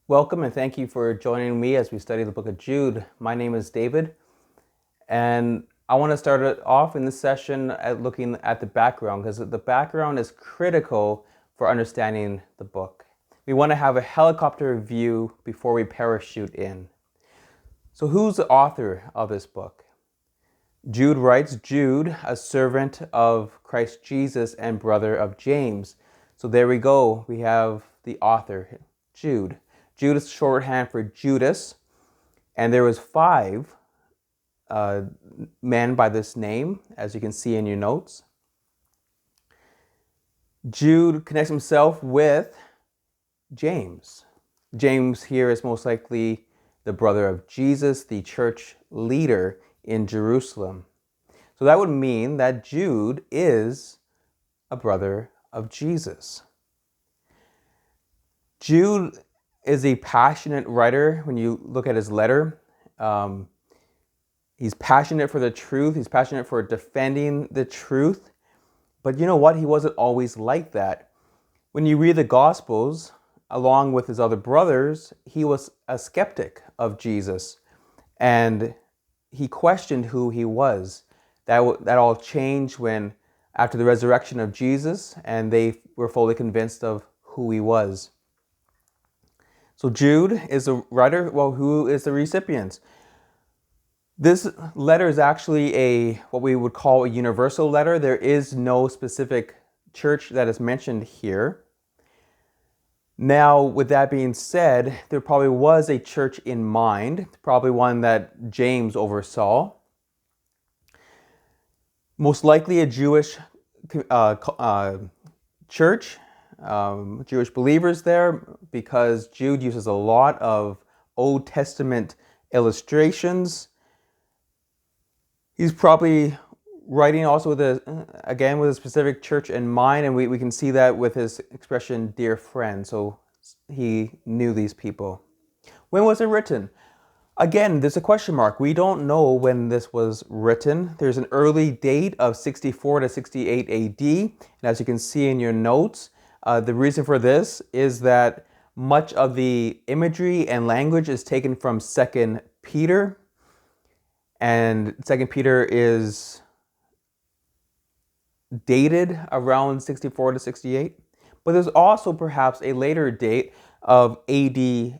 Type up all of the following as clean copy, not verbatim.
Welcome and thank you for joining me as we study the book of Jude. My name is David, and I want to start it off in this session at looking at the background because the background is critical for understanding the book. We want to have a helicopter view before we parachute in. So who's the author of this book? Jude writes, Jude, a servant of Christ Jesus and brother of James. So there we go. We have the author, Jude. Jude is shorthand for Judas, and there was five men by this name, as you can see in your notes. Jude connects himself with James. James here is most likely the brother of Jesus, the church leader in Jerusalem. So that would mean that Jude is a brother of Jesus. Jude is a passionate writer when you look at his letter. He's passionate for the truth. He's passionate for defending the truth. But you know what? He wasn't always like that. When you read the Gospels, along with his other brothers, he was a skeptic of Jesus. And he questioned who he was. That all changed when, after the resurrection of Jesus, and they were fully convinced of who he was. So Jude is the writer. Well, who is the recipient? This letter is actually what we would call a universal letter. There is no specific church that is mentioned here. Now, with that being said, there probably was a church in mind, probably one that James oversaw. Most likely a Jewish church, Jewish believers there, because Jude uses a lot of Old Testament illustrations. He's probably writing also with a specific church in mind, and we can see that with his expression, dear friend. So he knew these people. When was it written? Again, there's a question mark. We don't know when this was written. There's an early date of 64 to 68 AD. And as you can see in your notes, the reason for this is that much of the imagery and language is taken from 2 Peter. And 2 Peter is dated around 64 to 68. But there's also perhaps a later date of AD 80,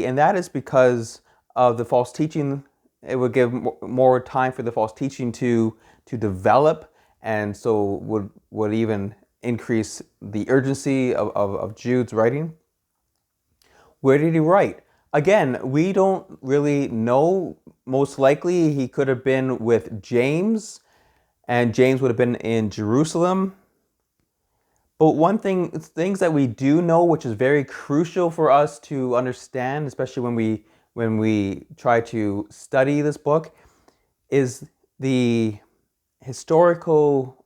and that is because of the false teaching. It would give more time for the false teaching to develop, and so would even increase the urgency of Jude's writing. Where did he write? Again, we don't really know. Most likely he could have been with James, and James would have been in Jerusalem. But things that we do know, which is very crucial for us to understand, especially when we try to study this book, is the historical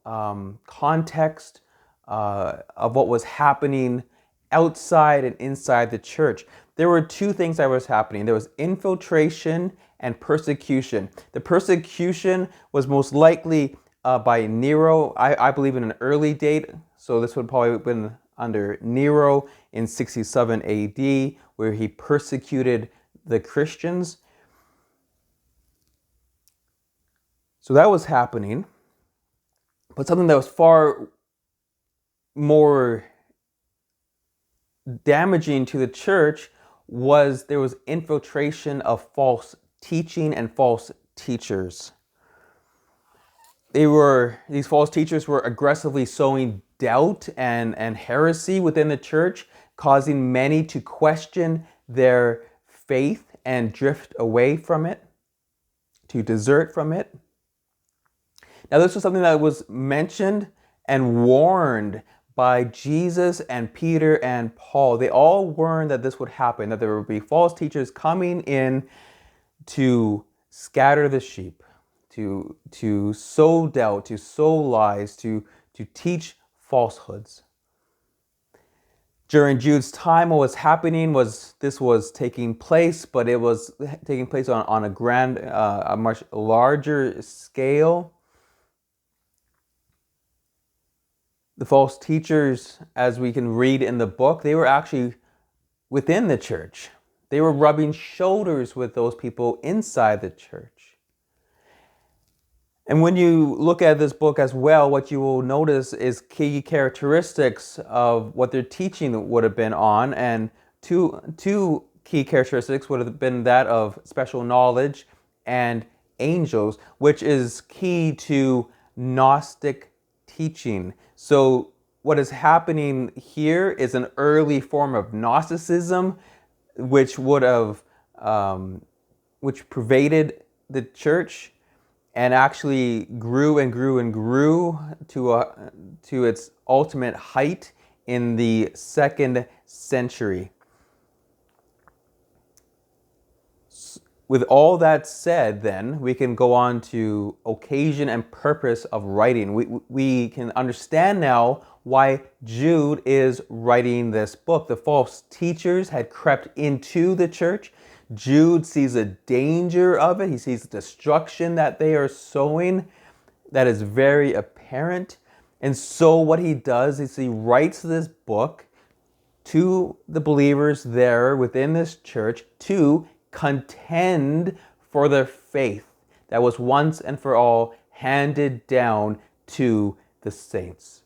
context of what was happening outside and inside the church. There were two things that was happening. There was infiltration and persecution. The persecution was most likely by Nero, I believe in an early date. So this would probably have been under Nero in 67 AD, where he persecuted the Christians. So that was happening. But something that was far more damaging to the church was there was infiltration of false teaching and false teachers. These false teachers were aggressively sowing doubt and heresy within the church, causing many to question their faith and drift away from it, to desert from it. Now, this was something that was mentioned and warned by Jesus and Peter and Paul. They all warned that this would happen, that there would be false teachers coming in to scatter the sheep, to sow doubt, to sow lies, to teach falsehoods. During Jude's time, what was happening was this was taking place, but it was taking place on a much larger scale. The false teachers, as we can read in the book, they were actually within the church. They were rubbing shoulders with those people inside the church. And when you look at this book as well, what you will notice is key characteristics of what their teaching would have been on. And two key characteristics would have been that of special knowledge and angels, which is key to Gnostic teaching. So what is happening here is an early form of Gnosticism, which would have, which pervaded the church and actually grew and grew and grew to its ultimate height in the 2nd century. With all that said, then, we can go on to occasion and purpose of writing. We can understand now why Jude is writing this book. The false teachers had crept into the church. Jude sees a danger of it. He sees the destruction that they are sowing that is very apparent. And so what he does is he writes this book to the believers there within this church to contend for their faith that was once and for all handed down to the saints.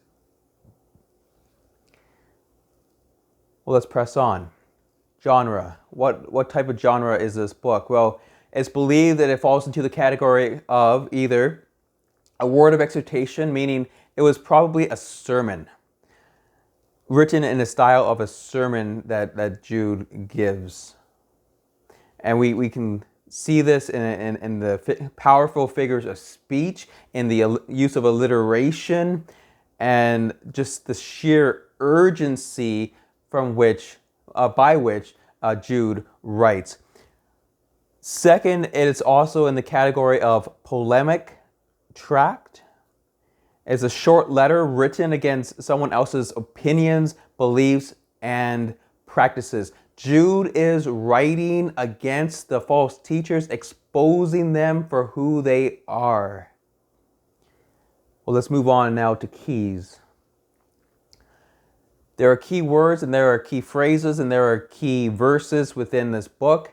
Well, let's press on. Genre. What type of genre is this book? Well, it's believed that it falls into the category of either a word of exhortation, meaning it was probably a sermon, written in the style of a sermon that Jude gives. And we can see this in the powerful figures of speech, in the use of alliteration, and just the sheer urgency by which Jude writes. Second, it is also in the category of polemic tract. It's a short letter written against someone else's opinions, beliefs, and practices. Jude is writing against the false teachers, exposing them for who they are. Well, let's move on now to keys. There are key words and there are key phrases and there are key verses within this book.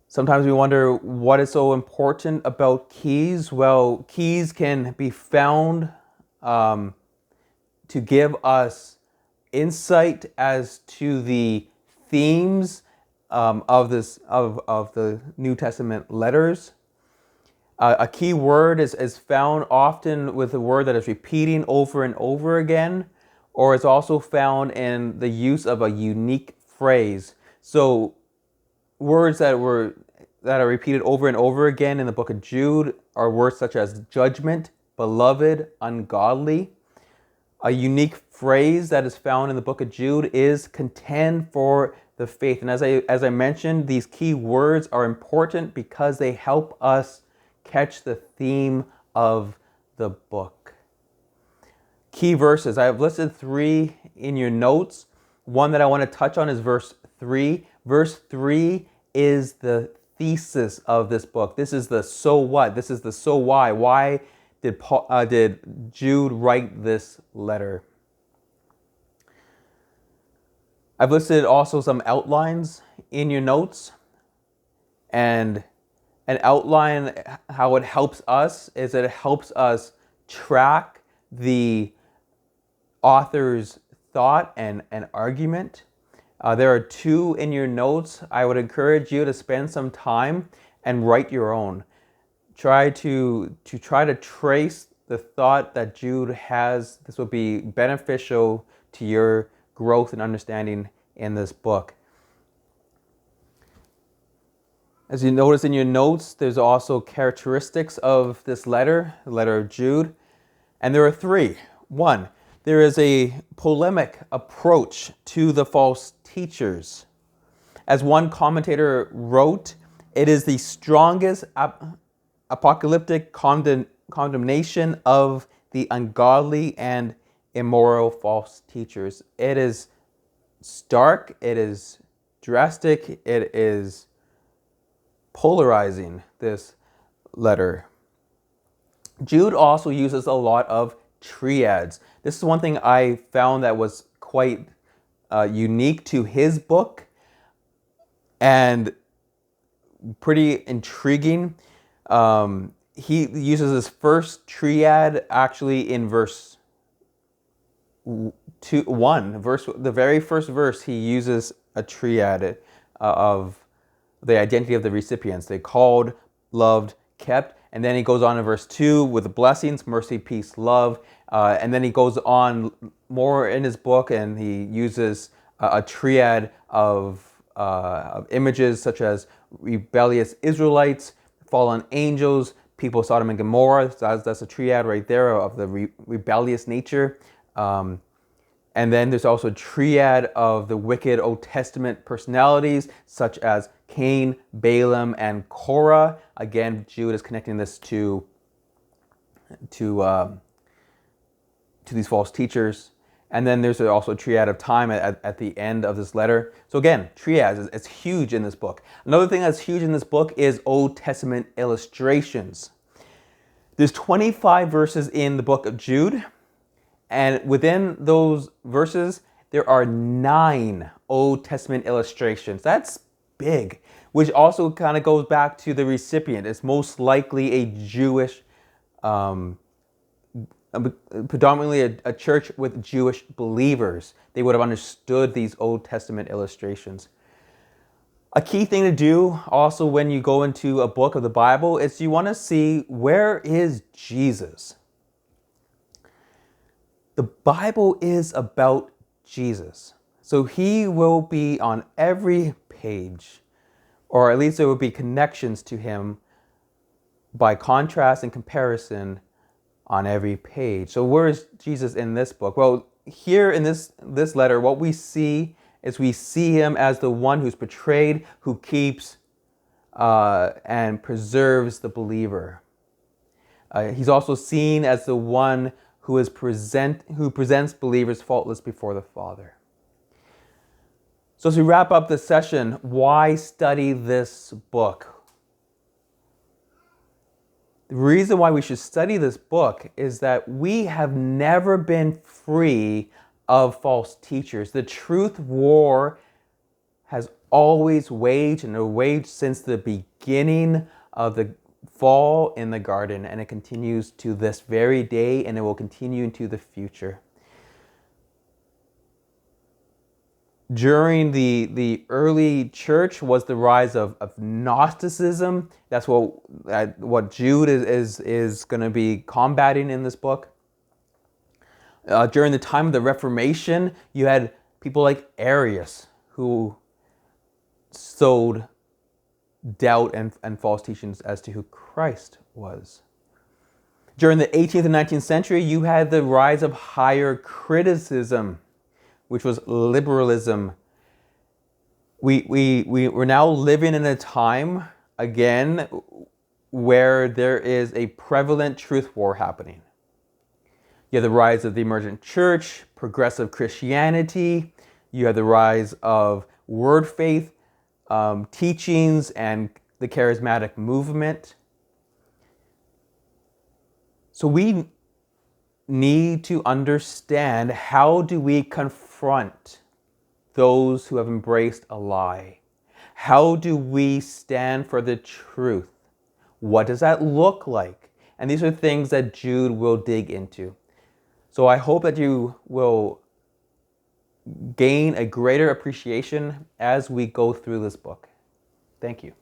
Sometimes we wonder what is so important about keys. Well, keys can be found to give us insight as to the themes of the New Testament letters. A key word is found often with a word that is repeating over and over again, or it's also found in the use of a unique phrase. So words that are repeated over and over again in the book of Jude are words such as judgment, beloved, ungodly. A unique phrase that is found in the book of Jude is contend for the faith. And as I mentioned, these key words are important because they help us catch the theme of the book. Key verses. I have listed 3 in your notes. One that I want to touch on is verse 3. Verse 3 is the thesis of this book. This is the so what. This is the so why. Why did Jude write this letter? I've listed also some outlines in your notes. And an outline, how it helps us, is that it helps us track the author's thought and argument. There are 2 in your notes. I would encourage you to spend some time and write your own. Try to trace the thought that Jude has. This will be beneficial to your growth and understanding in this book. As you notice in your notes, there's also characteristics of this letter, the letter of Jude, and there are 3. 1, there is a polemic approach to the false teachers. As one commentator wrote, it is the strongest apocalyptic condemnation of the ungodly and immoral false teachers. It is stark, it is drastic, it is polarizing, this letter. Jude also uses a lot of triads. This is one thing I found that was quite unique to his book. and pretty intriguing. He uses his first triad actually in verse 1. The very first verse, he uses a triad of the identity of the recipients. They called, loved, kept. And then he goes on in verse 2 with the blessings, mercy, peace, love. And then he goes on more in his book, and he uses a triad of images such as rebellious Israelites, fallen angels, people of Sodom and Gomorrah. That's a triad right there of the rebellious nature. And then there's also a triad of the wicked Old Testament personalities, such as Cain, Balaam, and Korah. Again, Jude is connecting this to these false teachers. And then there's also a triad of time at the end of this letter. So again, triads, it's huge in this book. Another thing that's huge in this book is Old Testament illustrations. There's 25 verses in the book of Jude. And within those verses, there are 9 Old Testament illustrations. That's big, which also kind of goes back to the recipient. It's most likely a Jewish, predominantly a church with Jewish believers. They would have understood these Old Testament illustrations. A key thing to do also when you go into a book of the Bible is you want to see, where is Jesus? The Bible is about Jesus. So he will be on every page, or at least there will be connections to him by contrast and comparison on every page. So where is Jesus in this book? Well, here in this letter, what we see is we see him as the one who's betrayed, who keeps and preserves the believer. He's also seen as the one who presents believers faultless before the Father. So as we wrap up this session, why study this book? The reason why we should study this book is that we have never been free of false teachers. The truth war has always waged, and waged since the beginning of the fall in the garden, and it continues to this very day, and it will continue into the future. During the early church was the rise of Gnosticism. That's what Jude is going to be combating in this book. During the time of the Reformation, you had people like Arius who sowed doubt and false teachings as to who Christ was. During the 18th and 19th century, you had the rise of higher criticism, which was liberalism. We're now living in a time, again, where there is a prevalent truth war happening. You have the rise of the emergent church, progressive Christianity. You have the rise of word faith teachings and the charismatic movement. So we need to understand, how do we confront those who have embraced a lie? How do we stand for the truth? What does that look like? And these are things that Jude will dig into. So I hope that you will gain a greater appreciation as we go through this book. Thank you.